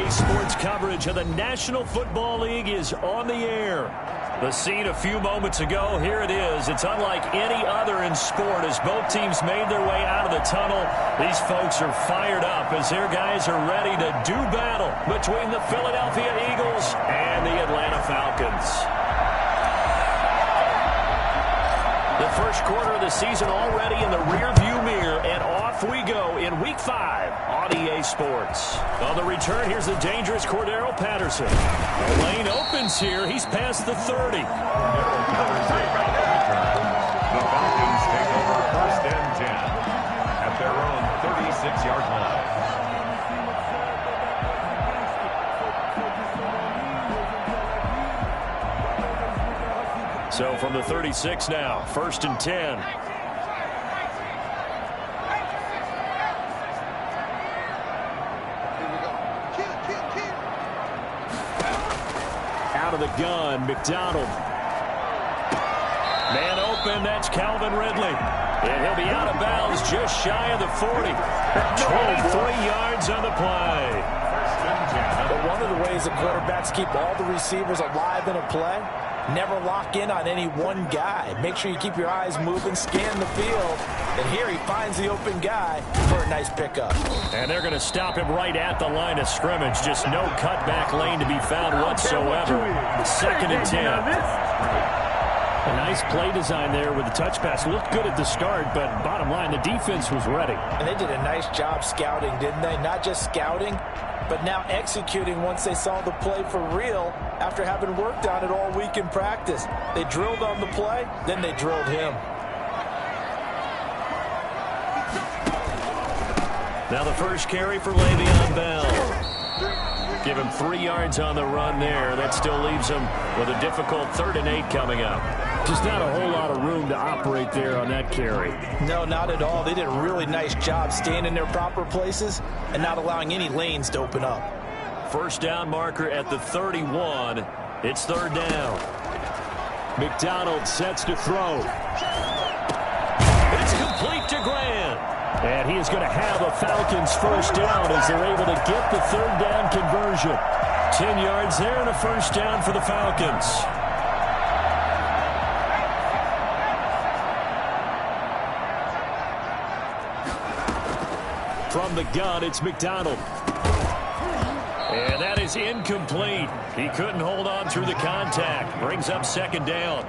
Sports coverage of the National Football League is on the air. The scene a few moments ago, here it is. It's unlike any other in sport as both teams made their way out of the tunnel. These folks are fired up as their guys are ready to do battle between the Philadelphia Eagles and the Atlanta Falcons. The first quarter of the season already in the rearview mirror, and off we go in Week 5 on EA Sports. On the return, here's the dangerous Cordero Patterson. The lane opens here. He's past the 30. The Falcons take over 1st and 10 at their own 36-yard line. So from the 36 now, 1st and 10. Out of the gun, McDonald. Man open, that's Calvin Ridley. And he'll be out of bounds just shy of the 40. 23 yards on the play. But one of the ways that quarterbacks keep all the receivers alive in a play, never lock in on any one guy. Make sure you keep your eyes moving, scan the field. And here he finds the open guy for a nice pickup. And they're going to stop him right at the line of scrimmage. Just no cutback lane to be found whatsoever. 2nd and 10. A nice play design there with the touch pass. Looked good at the start, but bottom line, the defense was ready. And they did a nice job scouting, didn't they? Not just scouting, but now executing once they saw the play for real after having worked on it all week in practice. They drilled on the play, then they drilled him. Now the first carry for Le'Veon Bell. Give him 3 yards on the run there. That still leaves him with a difficult 3rd and 8 coming up. Just not a whole lot of room to operate there on that carry. No, not at all. They did a really nice job staying in their proper places and not allowing any lanes to open up. First down marker at the 31. It's 3rd down. McDonald sets to throw. It's complete to Grant. And he is going to have a Falcons first down as they're able to get the 3rd down conversion. 10 yards there and a first down for the Falcons. From the gun, it's McDonald. And that is incomplete. He couldn't hold on through the contact. Brings up 2nd down.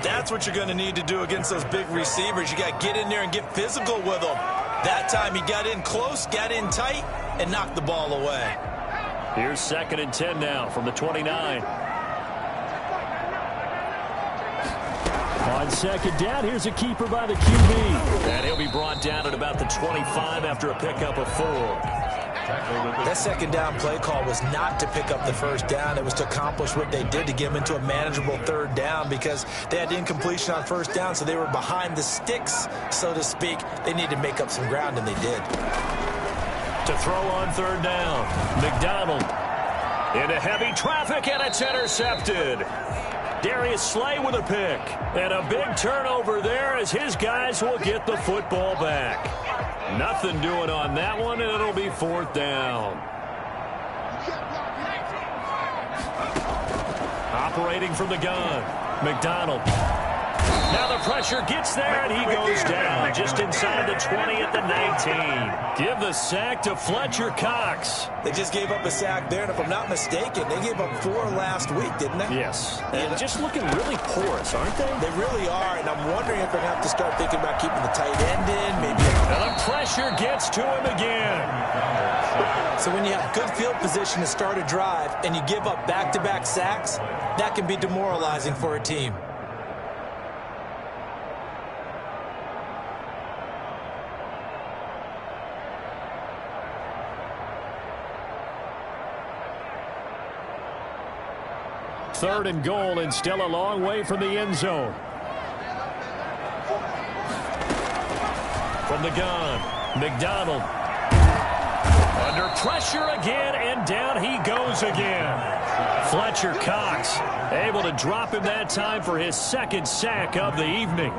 That's what you're going to need to do against those big receivers. You got to get in there and get physical with them. That time he got in close, got in tight, and knocked the ball away. Here's 2nd and 10 now from the 29. On 2nd down, here's a keeper by the QB. And he'll be brought down at about the 25 after a pickup of 4. That 2nd down play call was not to pick up the first down. It was to accomplish what they did to get them into a manageable 3rd down because they had incompletion on 1st down, so they were behind the sticks, so to speak. They needed to make up some ground, and they did. To throw on 3rd down, McDonald into heavy traffic, and it's intercepted. Darius Slay with a pick. And a big turnover there as his guys will get the football back. Nothing doing on that one, and it'll be 4th down. Operating from the gun, McDonald. Now the pressure gets there, and he goes down just inside the 20 at the 19. Give the sack to Fletcher Cox. They just gave up a sack there, and if I'm not mistaken, they gave up 4 last week, didn't they? Yes. And just looking really porous, aren't they? They really are, and I'm wondering if they're going to have to start thinking about keeping the tight end in, maybe. And the pressure gets to him again. So when you have good field position to start a drive, and you give up back-to-back sacks, that can be demoralizing for a team. Third and goal, and still a long way from the end zone. From the gun, McDonald. Under pressure again, and down he goes again. Fletcher Cox able to drop him that time for his 2nd sack of the evening.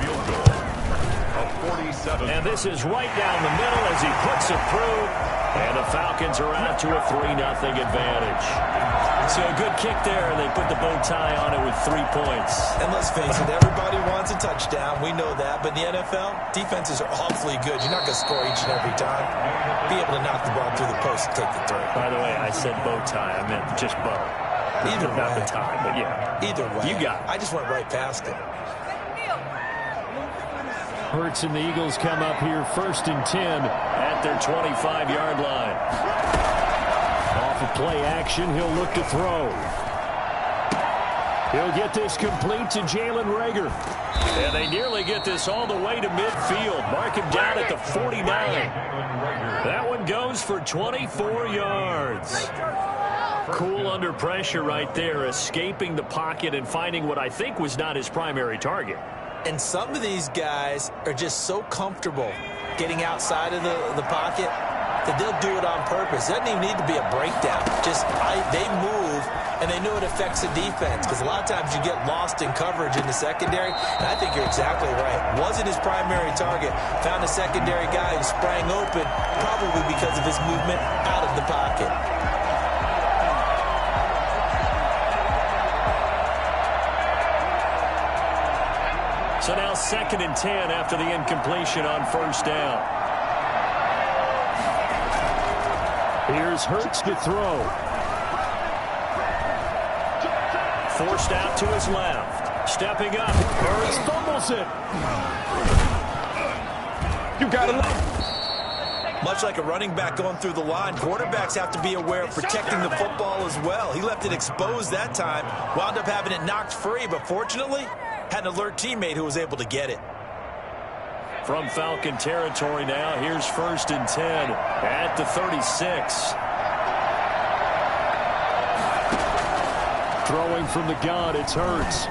Field goal of 47. And this is right down the middle as he puts it through. And the Falcons are out to a 3-0 advantage. So a good kick there, and they put the bow tie on it with 3 points. And let's face it, everybody wants a touchdown. We know that. But in the NFL, defenses are awfully good. You're not going to score each and every time. Be able to knock the ball through the post and take the throw. By the way, I said bow tie. I meant just bow. Either way. Not the tie, but yeah. Either way. You got it. I just went right past it. Hurts and the Eagles come up here 1st and 10 at their 25-yard line. Off of play action, he'll look to throw. He'll get this complete to Jalen Reagor. And they nearly get this all the way to midfield. Mark him down at the 49. That one goes for 24 yards. Cool under pressure right there, escaping the pocket and finding what I think was not his primary target. And some of these guys are just so comfortable getting outside of the pocket that they'll do it on purpose. It doesn't even need to be a breakdown. They move, and they know it affects the defense, because a lot of times you get lost in coverage in the secondary, and I think you're exactly right. Wasn't his primary target. Found a secondary guy who sprang open, probably because of his movement out of the pocket. So now 2nd and 10 after the incompletion on 1st down. Here's Hurts to throw. Forced out to his left. Stepping up. Hurts fumbles it. You got it. Much like a running back going through the line, quarterbacks have to be aware of protecting the football as well. He left it exposed that time. Wound up having it knocked free, but fortunately, had an alert teammate who was able to get it. From Falcon territory now, here's 1st and 10 at the 36. Throwing from the gun, it's Hurts.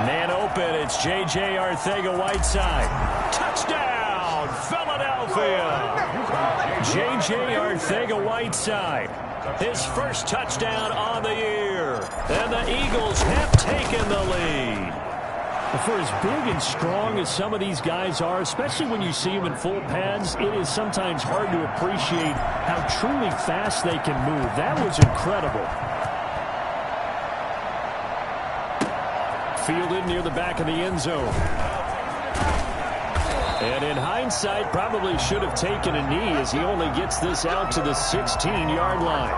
Man open, it's J.J. Arcega-Whiteside. Touchdown, Philadelphia! J.J. Arcega-Whiteside. His first touchdown on the year. And the Eagles have taken the lead. For as big and strong as some of these guys are, especially when you see them in full pads, it is sometimes hard to appreciate how truly fast they can move. That was incredible. Fielded near the back of the end zone. And in hindsight, probably should have taken a knee as he only gets this out to the 16-yard line.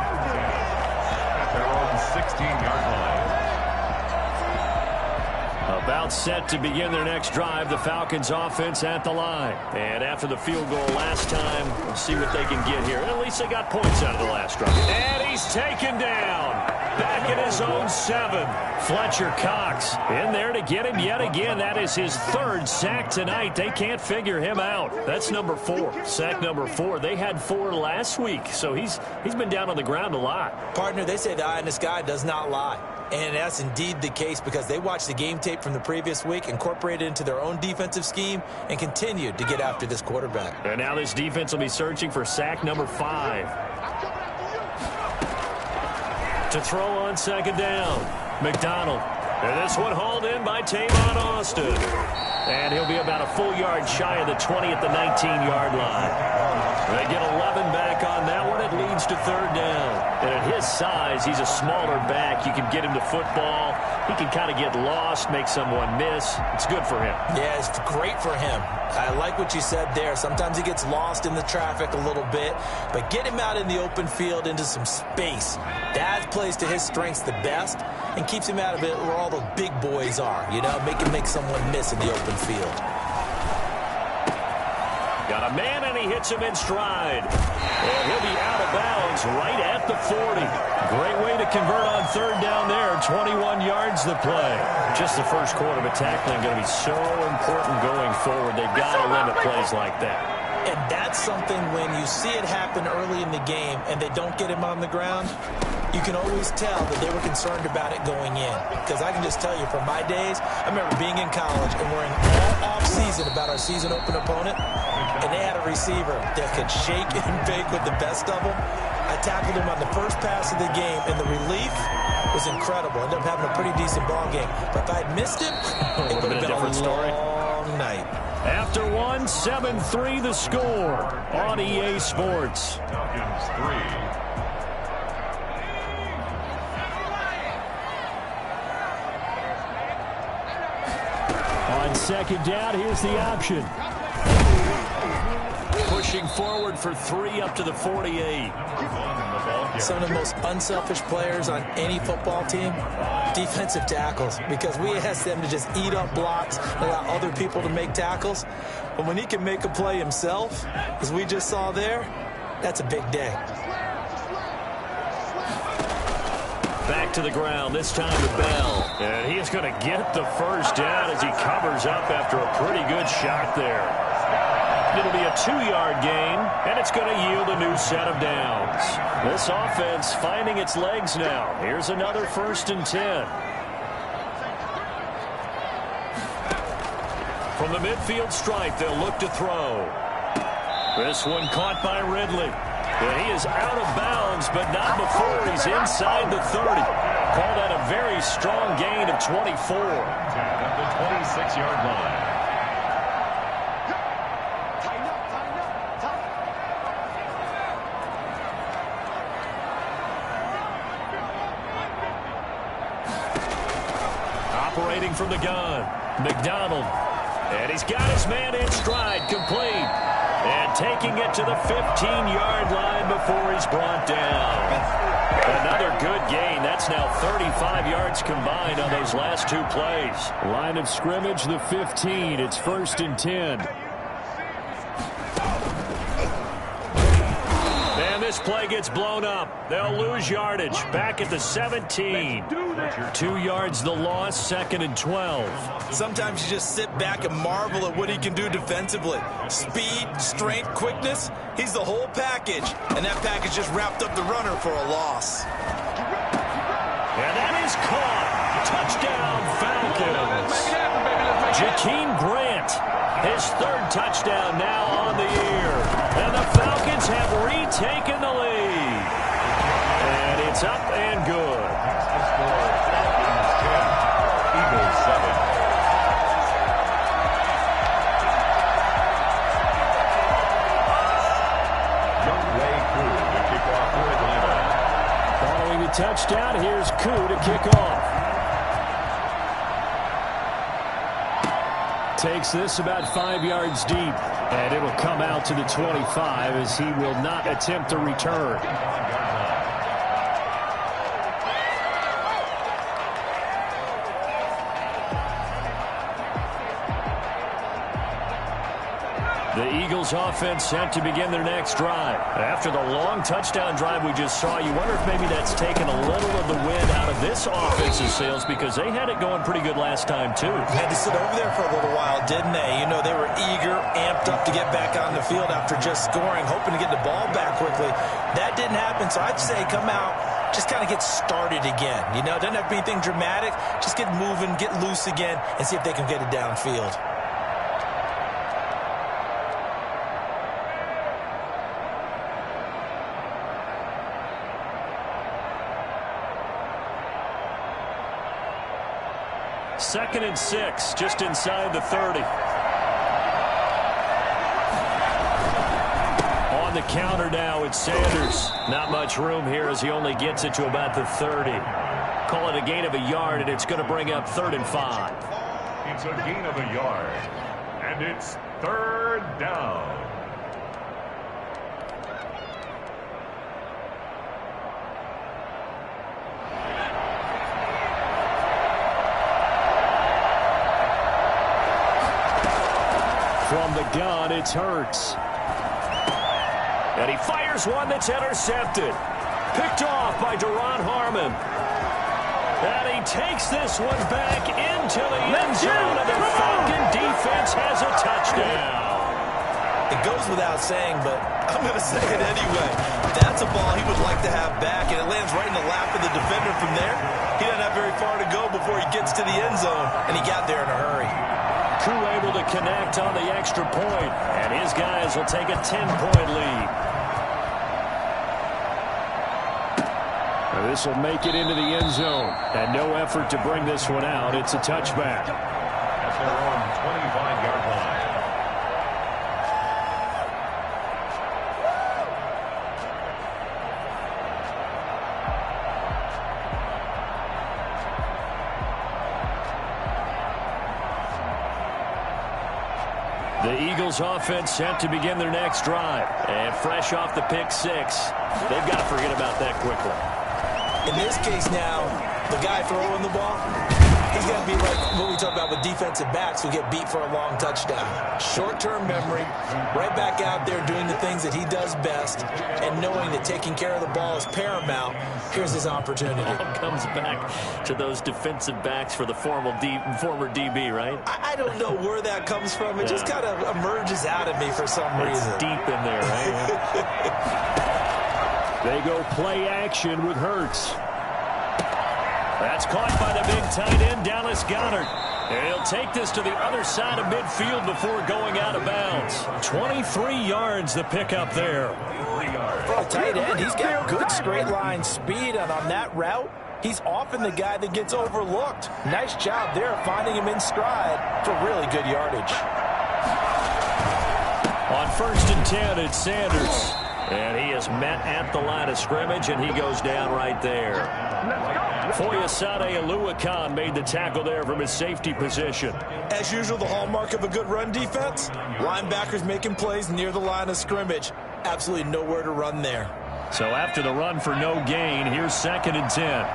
Their own 16-yard line. About set to begin their next drive, the Falcons offense at the line. And after the field goal last time, we'll see what they can get here. At least they got points out of the last drive. And he's taken down. Back in his own 7. Fletcher Cox in there to get him yet again. That is his 3rd sack tonight. They can't figure him out. That's number 4. Sack number 4. They had 4 last week, so he's been down on the ground a lot. Partner, they say the eye in the sky does not lie. And that's indeed the case, because they watched the game tape from the previous week, incorporated it into their own defensive scheme, and continued to get after this quarterback. And now this defense will be searching for sack number 5. To throw on 2nd down. McDonald. And this one hauled in by Tavon Austin. And he'll be about a full yard shy of the 20 at the 19-yard line. They get 11 back on that one. It leads to 3rd down. And at his size, he's a smaller back. You can get him to football. He can kind of get lost, make someone miss. It's good for him. Yeah, it's great for him. I like what you said there. Sometimes he gets lost in the traffic a little bit, but get him out in the open field into some space. That plays to his strengths the best and keeps him out of it where all those big boys are, you know, make someone miss in the open field. Got a man, and he hits him in stride. And he'll be out of bounds right at the 40. Great way to convert on 3rd down there. 21 yards the play. Just the first quarter, but tackling going to be so important going forward. They've got to limit plays like that. And that's something when you see it happen early in the game and they don't get him on the ground, you can always tell that they were concerned about it going in. Because I can just tell you from my days, I remember being in college and worrying all off-season about our season open opponent, and they had a receiver that could shake and bake with the best of them. I tackled him on the first pass of the game, and the relief was incredible. Ended up having a pretty decent ball game. But if I had missed him, it would have been a long night. After one, 7-3 the score on EA Sports. Falcons 3. On second down, here's the option. Pushing forward for 3 up to the 48. Some of the most unselfish players on any football team, defensive tackles, because we ask them to just eat up blocks, allow other people to make tackles. But when he can make a play himself, as we just saw there, that's a big day. Back to the ground, this time to Bell. And he's going to get the first down as he covers up after a pretty good shot there. It'll be a 2-yard gain, and it's going to yield a new set of downs. This offense finding its legs now. Here's another 1st and 10. From the midfield stripe, they'll look to throw. This one caught by Ridley. And he is out of bounds, but not before he's inside the 30. Call that a very strong gain of 24. At the 26-yard line. Operating from the gun, McDonald. And he's got his man in stride, complete. And taking it to the 15-yard line before he's brought down. Another good gain. That's now 35 yards combined on those last 2 plays. Line of scrimmage, the 15. It's 1st and 10. And this play gets blown up. They'll lose yardage. Back at the 17. 2 yards the loss, 2nd and 12. Sometimes you just sit back and marvel at what he can do defensively. Speed, strength, quickness, he's the whole package. And that package just wrapped up the runner for a loss. And that is caught. Touchdown, Falcons. Jakeem Grant, his 3rd touchdown now on the year. And the Falcons have retaken the lead. And it's up and good. Falcons 10, Eagles 7. Following the touchdown, here's Koo to kick off. Takes this about 5 yards deep, and it'll come out to the 25 as he will not attempt to return. The Eagles offense set to begin their next drive. After the long touchdown drive we just saw, you wonder if maybe that's taken a little of the wind out of this offense's sails, because they had it going pretty good last time too. Had to sit over there for a little while, didn't they? You know, they were eager, amped up to get back on the field after just scoring, hoping to get the ball back quickly. That didn't happen, so I'd say come out, just kind of get started again. You know, doesn't have to be anything dramatic. Just get moving, get loose again, and see if they can get it downfield. Second and 6, just inside the 30. On the counter now, it's Sanders. Not much room here as he only gets it to about the 30. Call it a gain of a yard, and it's going to bring up 3rd and 5. It's a gain of a yard, and it's 3rd down. From the gun, it's Hurts. And he fires one that's intercepted. Picked off by Duron Harmon. And he takes this one back into the end zone, and the Falcon defense has a touchdown. It goes without saying, but I'm going to say it anyway. That's a ball he would like to have back, and it lands right in the lap of the defender from there. He doesn't have very far to go before he gets to the end zone, and he got there in a hurry. Koo able to connect on the extra point, and his guys will take a 10-point lead. This will make it into the end zone, and no effort to bring this one out. It's a touchback. At their own 25-yard line. The Eagles offense set to begin their next drive. And fresh off the pick six, they've got to forget about that quickly. In this case now, the guy throwing the ball, he's got to be like what we talk about with defensive backs who get beat for a long touchdown. Short-term memory, right back out there doing the things that he does best, and knowing that taking care of the ball is paramount. Here's his opportunity. All comes back to those defensive backs for the former DB, right? I don't know where that comes from. It just kind of emerges out of me for some reason. It's deep in there, right? They go play action with Hurts. That's caught by the big tight end, Dallas Goedert. And he'll take this to the other side of midfield before going out of bounds. 23 yards the pickup there. For a tight end, he's got good straight line speed, and on that route, he's often the guy that gets overlooked. Nice job there finding him in stride for really good yardage. On 1st and 10, it's Sanders. And he is met at the line of scrimmage, and he goes down right there. Foyesade Oluwakan made the tackle there from his safety position. As usual, the hallmark of a good run defense, linebackers making plays near the line of scrimmage. Absolutely nowhere to run there. So after the run for no gain, here's 2nd and 10.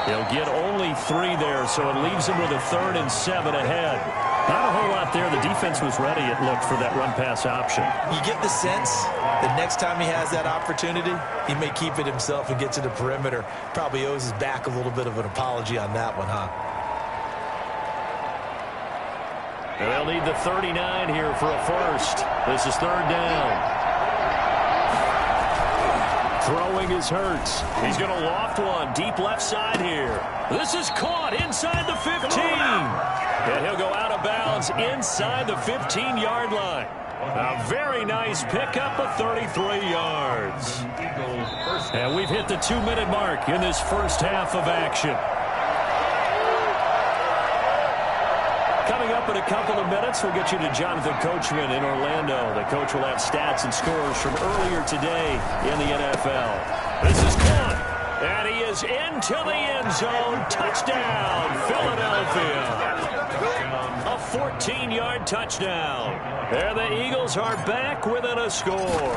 He'll get only 3 there, so it leaves him with a 3rd and 7 ahead. Not a whole lot there. The defense was ready, it looked, for that run-pass option. You get the sense that next time he has that opportunity, he may keep it himself and get to the perimeter. Probably owes his back a little bit of an apology on that one, huh? And they'll need the 39 here for a first. This is 3rd down. Throwing is Hurts. He's going to loft one deep left side here. This is caught inside the 15. And he'll go out of bounds inside the 15-yard line. A very nice pickup of 33 yards. And we've hit the 2-minute mark in this first half of action. Coming up in a couple of minutes, we'll get you to Jonathan Coachman in Orlando. The coach will have stats and scores from earlier today in the NFL. This is caught, and he is into the end zone. Touchdown, Philadelphia. A 14-yard touchdown. And the Eagles are back within a score.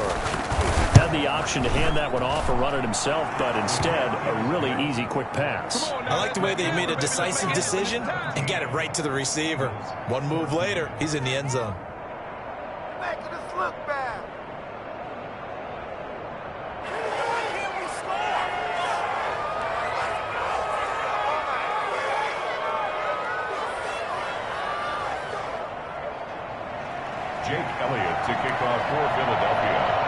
Had the option to hand that one off or run it himself, but instead, a really easy, quick pass. I like the way they made a decisive decision and got it right to the receiver. One move later, he's in the end zone. Making us look bad. Jake Elliott to kick off for Philadelphia.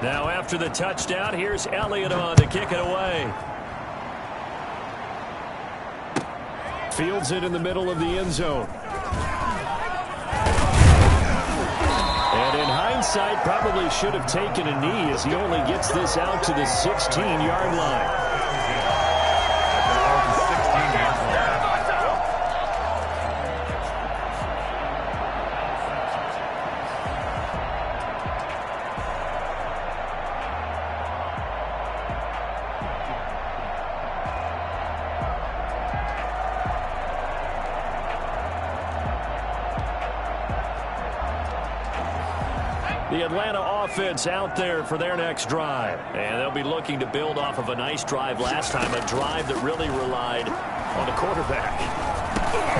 Now after the touchdown, here's Elliott on to kick it away. Fields it in the middle of the end zone. And in hindsight, probably should have taken a knee as he only gets this out to the 16-yard line. The Atlanta offense out there for their next drive. And they'll be looking to build off of a nice drive last time, a drive that really relied on the quarterback.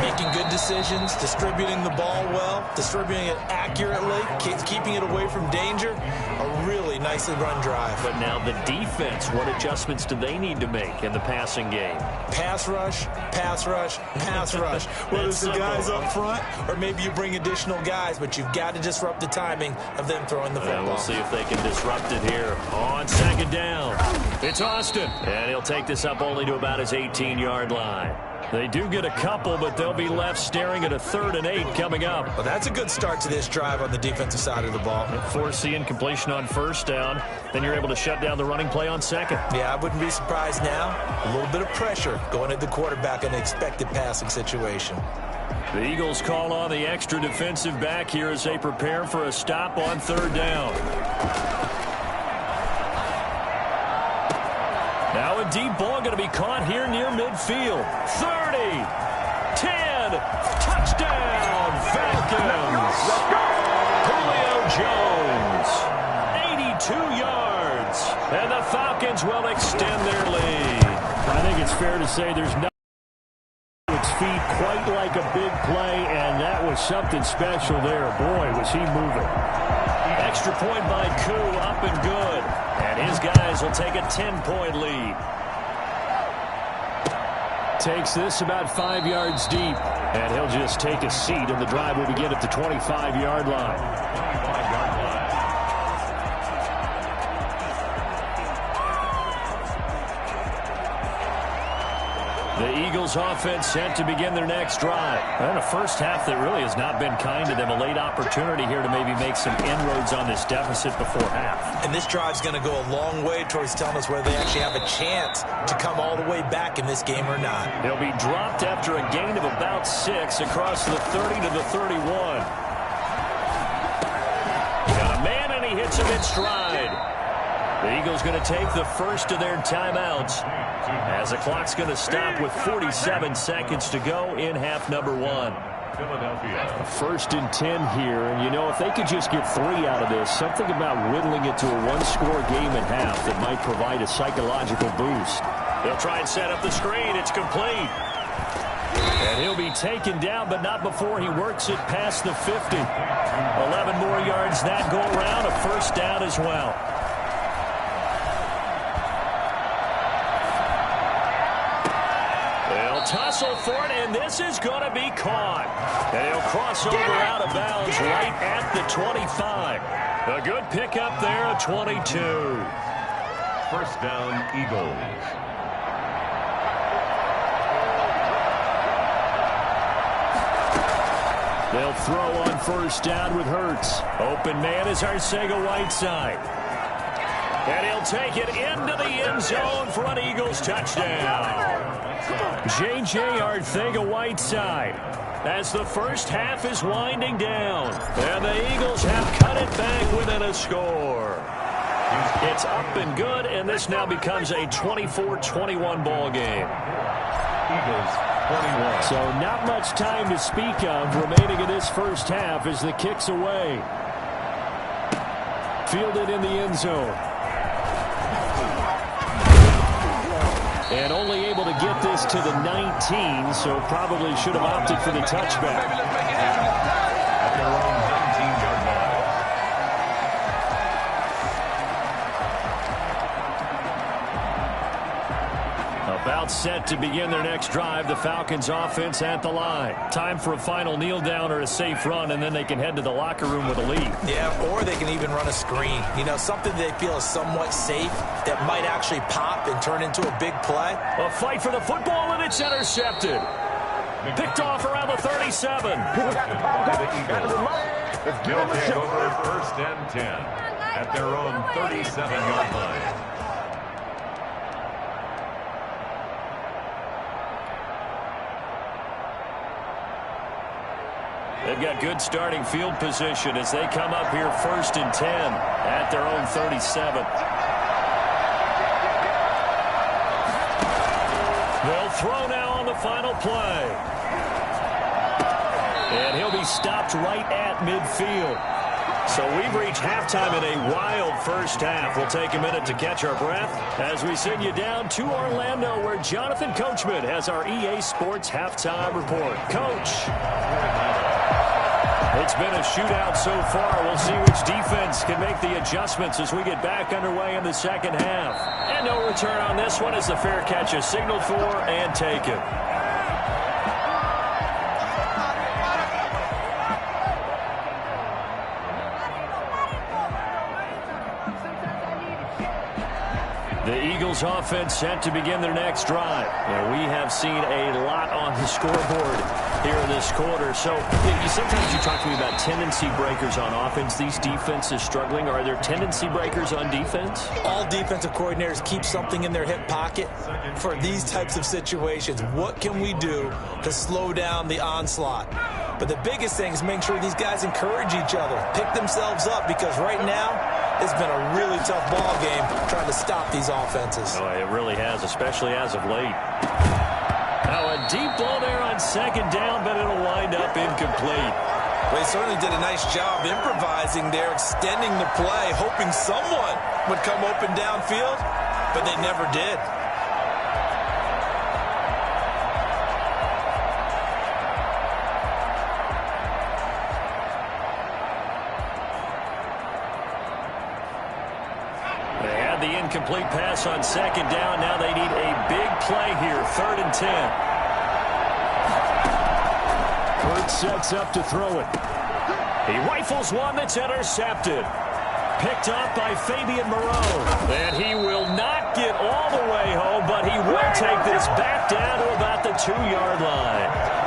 Making good decisions, distributing the ball well, distributing it accurately, keeping it away from danger. A really nicely run drive. But now the defense, what adjustments do they need to make in the passing game? Pass rush, pass rush, pass rush. Whether it's the guys up front or maybe you bring additional guys, but you've got to disrupt the timing of them throwing the football. We'll see if they can disrupt it here on 2nd down. It's Austin, and he'll take this up only to about his 18-yard line. They do get a couple, but they'll be left staring at a 3rd and 8 coming up. Well, that's a good start to this drive on the defensive side of the ball. Force the incompletion on 1st down. Then you're able to shut down the running play on 2nd. Yeah, I wouldn't be surprised now. A little bit of pressure going at the quarterback in an expected passing situation. The Eagles call on the extra defensive back here as they prepare for a stop on 3rd down. Now a deep ball going to be caught here near midfield. 30, 10, touchdown, Falcons. Julio Jones, 82 yards, and the Falcons will extend their lead. I think it's fair to say there's no its feet quite like a big play, and that was something special there. Boy, was he moving. Extra point by Koo, up and good. And his guys will take a 10-point lead. Takes this about 5 yards deep, and he'll just take a seat, and the drive will begin at the 25-yard line. 25-yard line. The Eagles offense set to begin their next drive. And a first half that really has not been kind to them. A late opportunity here to maybe make some inroads on this deficit before half. And this drive's going to go a long way towards telling us whether they actually have a chance to come all the way back in this game or not. They'll be dropped after a gain of about 6 across the 30 to the 31. Got a man, and he hits him in stride. The Eagles going to take the first of their timeouts as the clock's going to stop with 47 seconds to go in half number 1. Philadelphia. 1st and 10 here, and you know, if they could just get 3 out of this, something about whittling it to a 1-score game at half that might provide a psychological boost. They'll try and set up the screen. It's complete. And he'll be taken down, but not before he works it past the 50. 11 more yards that go around, a first down as well. Tussle for it, and this is going to be caught. And he'll cross over out of bounds right at the 25. A good pickup there, a 22. First down, Eagles. They'll throw on first down with Hurts. Open man is Arcega-Whiteside. And he'll take it into the end zone for an Eagles touchdown. J.J. Arcega-Whiteside as the first half is winding down. And the Eagles have cut it back within a score. It's up and good, and this now becomes a 24-21 ball game. Eagles 21. So not much time to speak of remaining in this first half as the kick's away. Fielded in the end zone. And only able to get this to the 19, so probably should have opted for the touchback. At their own 19-yard line. About set to begin their next drive, the Falcons offense at the line. Time for a final kneel down or a safe run, and then they can head to the locker room with a lead. Yeah, or they can even run a screen. You know, something they feel is somewhat safe that might actually pop and turn into a big play. A fight for the football, and it's intercepted. Picked off around the 37. They'll take over first and 10 at their own 37-yard line. They've got good starting field position as they come up here first and 10 at their own 37. They'll throw now on the final play. And he'll be stopped right at midfield. So we've reached halftime in a wild first half. We'll take a minute to catch our breath as we send you down to Orlando, where Jonathan Coachman has our EA Sports halftime report. Coach. It's been a shootout so far. We'll see which defense can make the adjustments as we get back underway in the second half. And no return on this one as the fair catch is signaled for and taken. The Eagles Eagles offense set to begin their next drive. And we have seen a lot on the scoreboard here in this quarter. So sometimes you talk to me about tendency breakers on offense. These defenses struggling. Are there tendency breakers on defense? All defensive coordinators keep something in their hip pocket for these types of situations. What can we do to slow down the onslaught? But the biggest thing is make sure these guys encourage each other, pick themselves up, because right now it's been a really tough ball game trying to stop these offenses. Oh, it really has, especially as of late. Now a deep ball there on second down, but it'll wind up incomplete. Well, he certainly did a nice job improvising there, extending the play, hoping someone would come open downfield, but they never did. The incomplete pass on second down. Now they need a big play here. 3rd and 10. Hurts sets up to throw it. He rifles one that's intercepted. Picked up by Fabian Moreau. And he will not get all the way home, but he will take this back down to about the 2-yard line.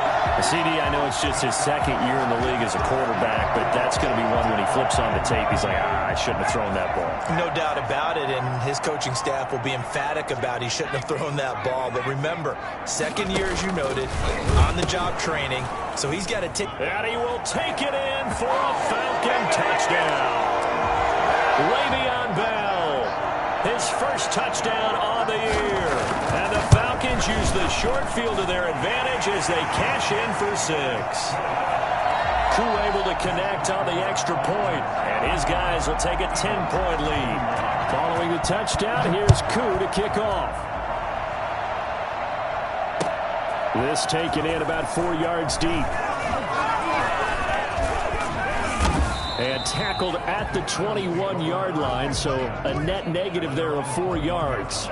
CD, I know it's just his second year in the league as a quarterback, but that's going to be one when he flips on the tape. He's like, I shouldn't have thrown that ball. No doubt about it, and his coaching staff will be emphatic about he shouldn't have thrown that ball. But remember, second year, as you noted, on-the-job training, so he's got to take. And he will take it in for a Falcon touchdown. Le'Veon Bell, his first touchdown on the year. And the Falcons use the short field to their advantage as they cash in for 6. Koo able to connect on the extra point, and his guys will take a 10-point lead. Following the touchdown, here's Koo to kick off. This taken in about 4 yards deep. And tackled at the 21-yard line, so a net negative there of 4 yards.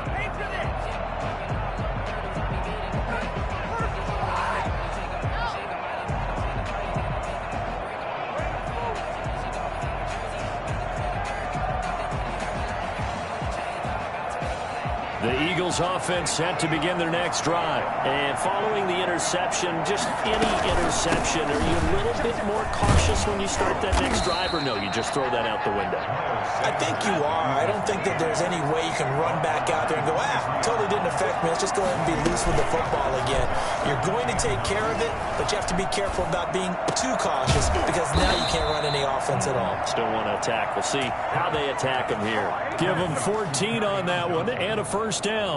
The Eagles offense set to begin their next drive. And following the interception, just any interception, are you a little bit more cautious when you start that next drive, or no, you just throw that out the window? I think you are. I don't think that there's any way you can run back out there and go, totally didn't affect me. Let's just go ahead and be loose with the football again. You're going to take care of it, but you have to be careful about being too cautious, because now you can't run any offense at all. Still want to attack. We'll see how they attack him here. Give them 14 on that one and a first down.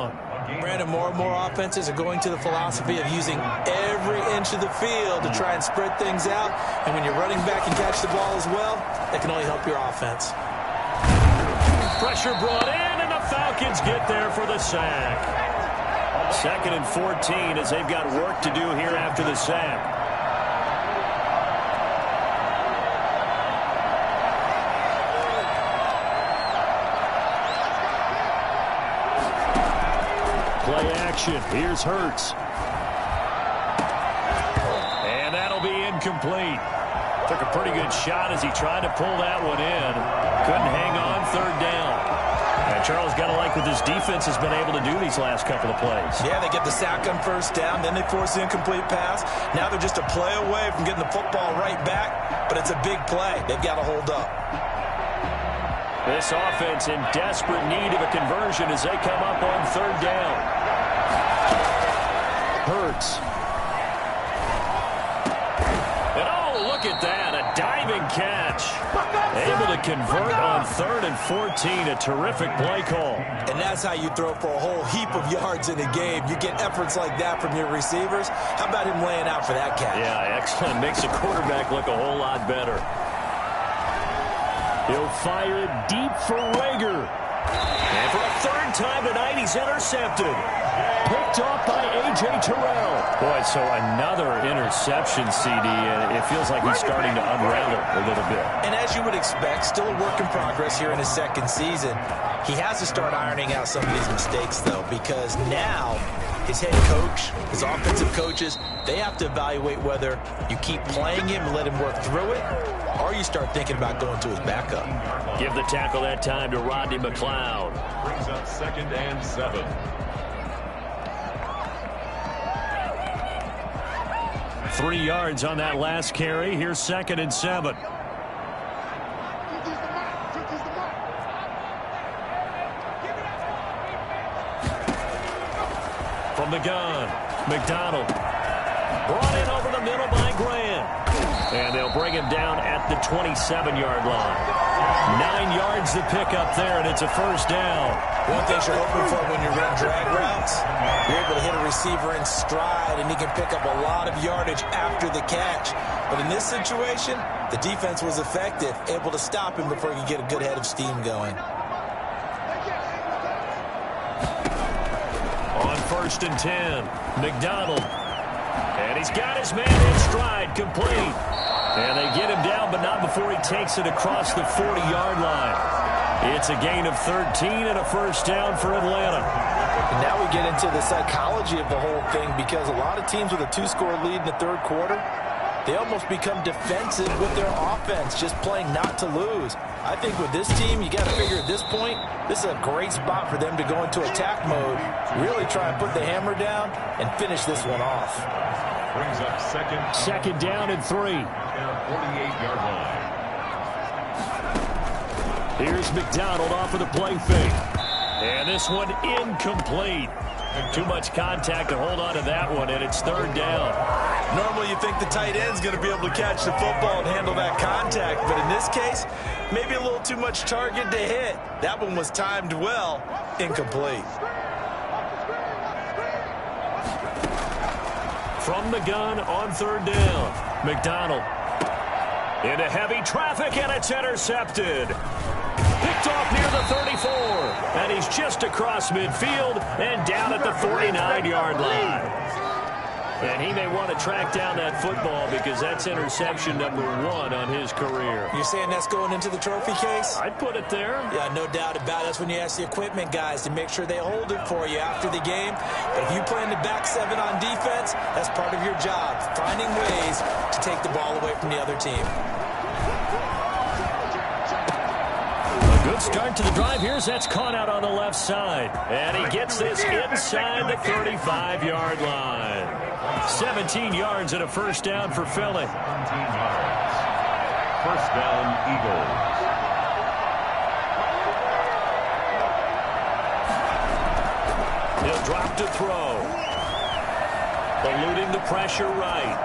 Brandon, more and more offenses are going to the philosophy of using every inch of the field to try and spread things out. And when you're running back and catch the ball as well, that can only help your offense. Pressure brought in, and the Falcons get there for the sack. 2nd and 14 as they've got work to do here after the sack. Play action. Here's Hurts. And that'll be incomplete. Took a pretty good shot as he tried to pull that one in. Couldn't hang on. 3rd down. And Charles got to like what this defense has been able to do these last couple of plays. Yeah, they get the sack on 1st down, then they force the incomplete pass. Now they're just a play away from getting the football right back, but it's a big play. They've got to hold up. This offense in desperate need of a conversion as they come up on 3rd down. Hurts. And oh, look at that, a diving catch. Able to convert on 3rd and 14, a terrific play call. And that's how you throw for a whole heap of yards in a game. You get efforts like that from your receivers. How about him laying out for that catch? Yeah, excellent. Makes the quarterback look a whole lot better. He'll fire it deep for Rager. And for a 3rd time tonight, he's intercepted. Picked off by A.J. Trill. Boy, so another interception, CD, and it feels like he's starting to unravel a little bit. And as you would expect, still a work in progress here in his 2nd season. He has to start ironing out some of these mistakes, though, because now his head coach, his offensive coaches, they have to evaluate whether you keep playing him and let him work through it, or you start thinking about going to his backup. Give the tackle that time to Rodney McLeod. Brings up 2nd and 7. Three yards on that last carry. Here's 2nd and 7. From the gun, McDonald. Brought in over the middle by Grant. And they'll bring him down at the 27-yard line. 9 yards to pick up there, and it's a first down. One thing you're hoping for when you run drag routes, you're able to hit a receiver in stride, and he can pick up a lot of yardage after the catch. But in this situation, the defense was effective, able to stop him before he could get a good head of steam going. On 1st and 10, McDonald. And he's got his man in stride, complete. And they get him down, but not before he takes it across the 40-yard line. It's a gain of 13 and a first down for Atlanta. And now we get into the psychology of the whole thing, because a lot of teams with a 2-score lead in the third quarter, they almost become defensive with their offense, just playing not to lose. I think with this team, you got to figure at this point, this is a great spot for them to go into attack mode, really try and put the hammer down and finish this one off. Brings up 2nd down and 3. 48-yard line. Here's McDonald off of the play fake. And this one incomplete. Too much contact to hold on to that one, and it's 3rd down. Normally you think the tight end's going to be able to catch the football and handle that contact, but in this case, maybe a little too much target to hit. That one was timed well, incomplete. From the gun on 3rd down, McDonald. Into heavy traffic, and it's intercepted. Picked off near the 34, and he's just across midfield and down at the 49-yard line. And he may want to track down that football because that's interception number 1 on his career. You're saying that's going into the trophy case? I'd put it there. Yeah, no doubt about it. That's when you ask the equipment guys to make sure they hold it for you after the game. But if you play in the back 7 on defense, that's part of your job, finding ways to take the ball away from the other team. Good start to the drive. That's caught out on the left side. And he gets this inside the 35-yard line. 17 yards and a first down for Philly. 17 yards. First down, Eagles. He'll drop to throw. Eluding the pressure right.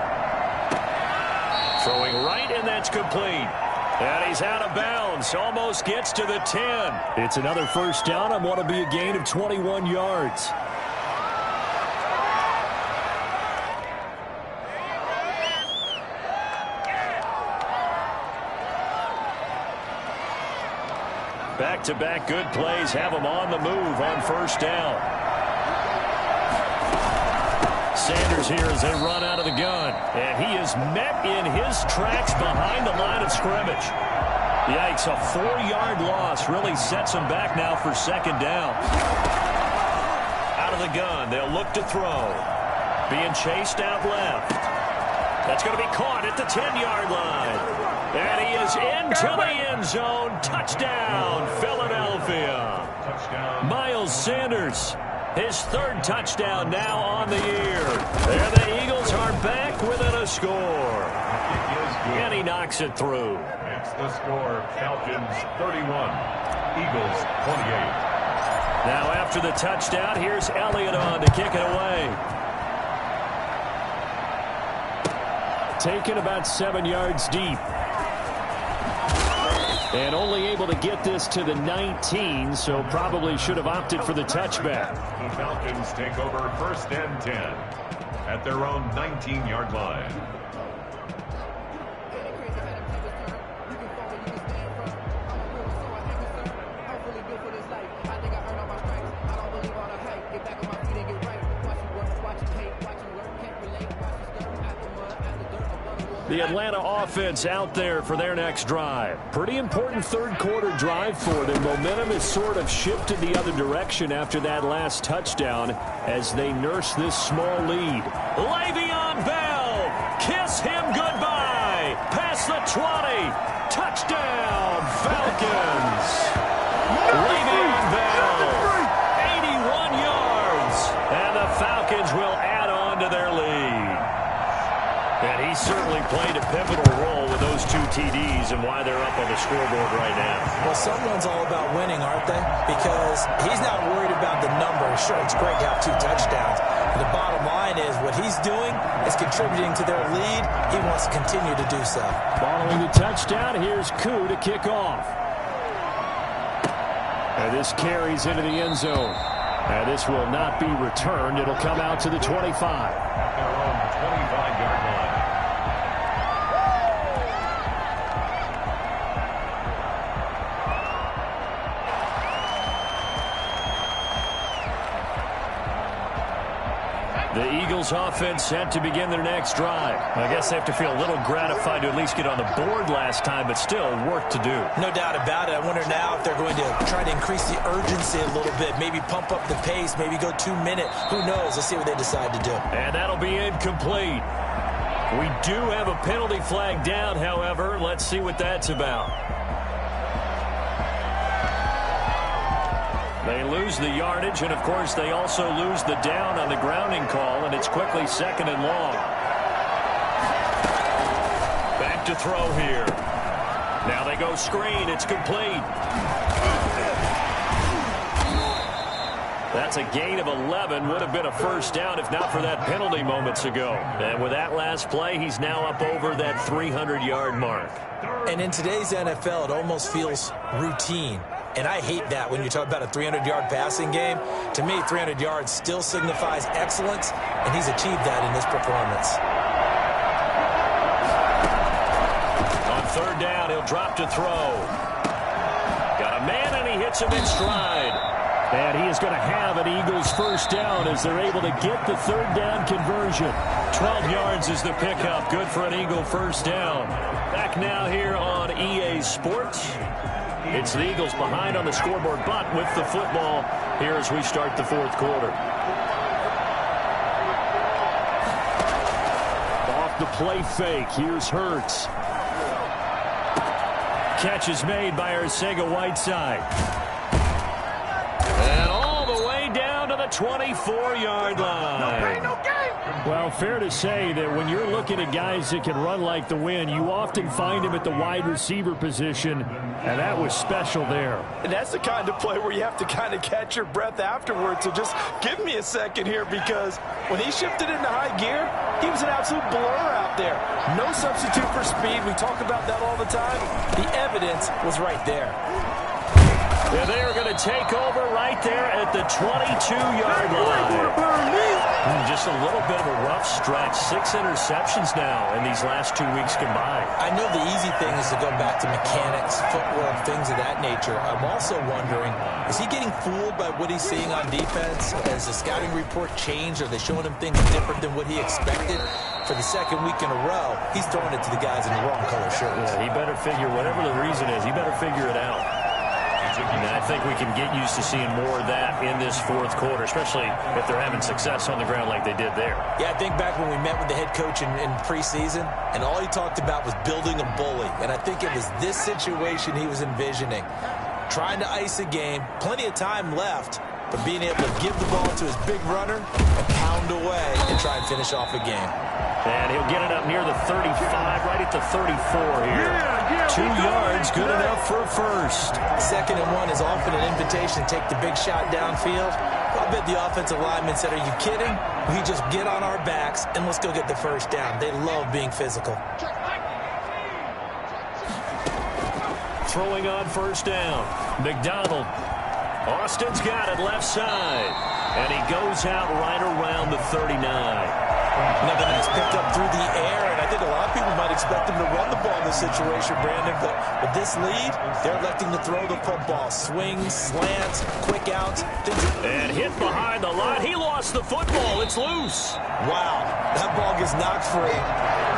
Throwing right, and that's complete. And he's out of bounds. Almost gets to the 10. It's another first down on what will be a gain of 21 yards. Back-to-back good plays have him on the move on first down. Sanders here as they run out of the gun. And he is met in his tracks behind the line of scrimmage. Yikes, a 4-yard loss really sets him back now for 2nd down. Out of the gun, they'll look to throw. Being chased out left. That's going to be caught at the 10-yard line. And he is into the end zone. Touchdown, Philadelphia. Touchdown. Miles Sanders, his 3rd touchdown now on the year. And the Eagles are back within a score. And he knocks it through. It's the score. Falcons 31. Eagles 28. Now after the touchdown, here's Elliott on to kick it away. Taken about 7 yards deep. And only able to get this to the 19, so probably should have opted for the touchback. The Falcons take over 1st and 10 at their own 19-yard line. The Atlanta offense out there for their next drive. Pretty important third-quarter drive for them. Momentum has sort of shifted the other direction after that last touchdown as they nurse this small lead. Le'Veon Bell, kiss him goodbye. Past the 20. Touchdown, Falcons. Le'Veon Bell, 81 yards. And the Falcons will add on to their lead. And he certainly played a pivotal role with those 2 TDs and why they're up on the scoreboard right now. Well, someone's all about winning, aren't they? Because he's not worried about the numbers. Sure, it's great to have 2 touchdowns. But the bottom line is what he's doing is contributing to their lead. He wants to continue to do so. Following the touchdown, here's Koo to kick off. And this carries into the end zone. And this will not be returned. It'll come out to the 25. Their own 25-yard line. The Eagles offense set to begin their next drive. I guess they have to feel a little gratified to at least get on the board last time, but still work to do. No doubt about it. I wonder now if they're going to try to increase the urgency a little bit, maybe pump up the pace, maybe go 2-minute. Who knows? Let's see what they decide to do. And that'll be incomplete. We do have a penalty flag down, however. Let's see what that's about. They lose the yardage, and, of course, they also lose the down on the grounding call, and it's quickly 2nd and long. Back to throw here. Now they go screen. It's complete. That's a gain of 11. Would have been a first down if not for that penalty moments ago. And with that last play, he's now up over that 300-yard mark. And in today's NFL, it almost feels routine. And I hate that when you talk about a 300-yard passing game. To me, 300 yards still signifies excellence, and he's achieved that in this performance. On 3rd down, he'll drop to throw. Got a man, and he hits him in stride. And he is going to have an Eagles first down as they're able to get the 3rd down conversion. 12 yards is the pickup. Good for an Eagle first down. Back now here on EA Sports. It's the Eagles behind on the scoreboard, but with the football here as we start the 4th quarter. Off the play fake, here's Hurts. Catch is made by Arcega-Whiteside. And all the way down to the 24-yard line. No pain, no gain. Well, fair to say that when you're looking at guys that can run like the wind, you often find them at the wide receiver position, and that was special there. And that's the kind of play where you have to kind of catch your breath afterwards. So just give me a second here, because when he shifted into high gear, he was an absolute blur out there. No substitute for speed. We talk about that all the time. The evidence was right there. And they are going to take over right there at the 22-yard line. Just a little bit of a rough stretch. 6 interceptions now in these last 2 weeks combined. I know the easy thing is to go back to mechanics, footwork, things of that nature. I'm also wondering, is he getting fooled by what he's seeing on defense? Has the scouting report changed? Are they showing him things different than what he expected? For the 2nd week in a row, he's throwing it to the guys in the wrong color shirts. Yeah, he better figure, whatever the reason is, he better figure it out. And I think we can get used to seeing more of that in this 4th quarter, especially if they're having success on the ground like they did there. Yeah, I think back when we met with the head coach in preseason, and all he talked about was building a bully. And I think it was this situation he was envisioning. Trying to ice a game, plenty of time left, but being able to give the ball to his big runner and pound away and try and finish off a game. And he'll get it up near the 35, right at the 34 here. 2 yards, good enough for a first. 2nd and 1 is often an invitation to take the big shot downfield. I bet the offensive lineman said, are you kidding? We just get on our backs and let's go get the first down. They love being physical. Throwing on first down. McDonald. Austin's got it left side. And he goes out right around the 39. Another that's picked up through the air, and I think a lot of people might expect him to run the ball in this situation, Brandon, but with this lead, they're electing to throw the football. Swings, slants, quick outs. And hit behind the line. He lost lost the football. It's loose. Wow, that ball gets knocked free,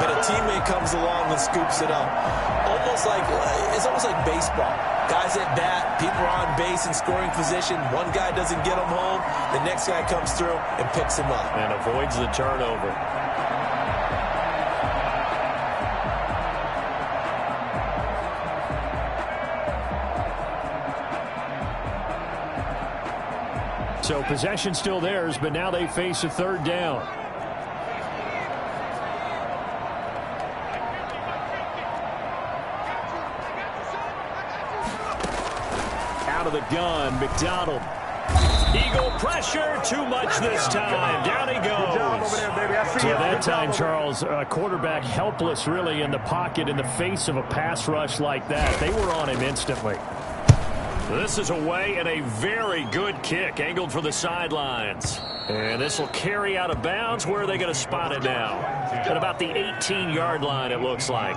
but a teammate comes along and scoops it up. It's almost like baseball. Guys at bat, people are on base in scoring position. One guy doesn't get him home. The next guy comes through and picks him up. And avoids the turnover. So possession still theirs, but now they face a third down. Out of the gun, McDonald. Eagle pressure, too much this time. Down he goes. So that time, Charles, quarterback helpless really in the pocket in the face of a pass rush like that. They were on him instantly. This is away and a very good kick angled for the sidelines. And this will carry out of bounds. Where are they going to spot it now? At about the 18-yard line, it looks like.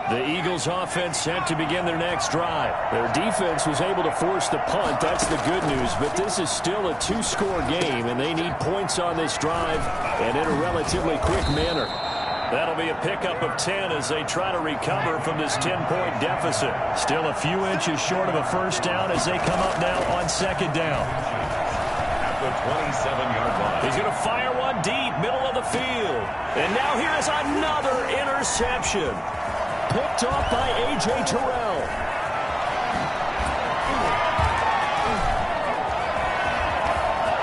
The Eagles offense set to begin their next drive. Their defense was able to force the punt. That's the good news. But this is still a two-score game, and they need points on this drive and in a relatively quick manner. That'll be a pickup of 10 as they try to recover from this 10-point deficit. Still a few inches short of a first down as they come up now on second down. At the 27-yard line. He's going to fire one deep, middle of the field. And now here is another interception. Picked off by A.J. Trill.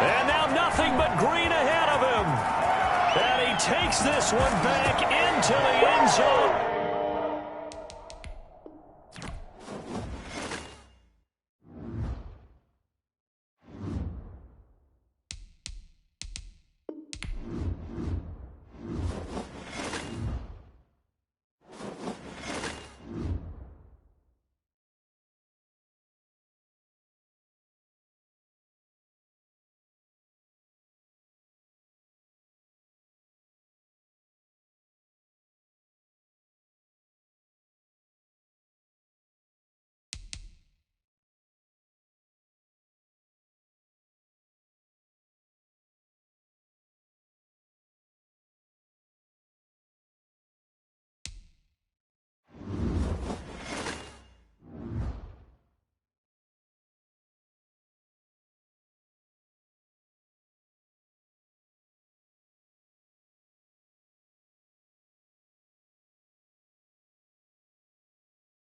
And now nothing but green ahead of him. And he takes this one back into the end zone.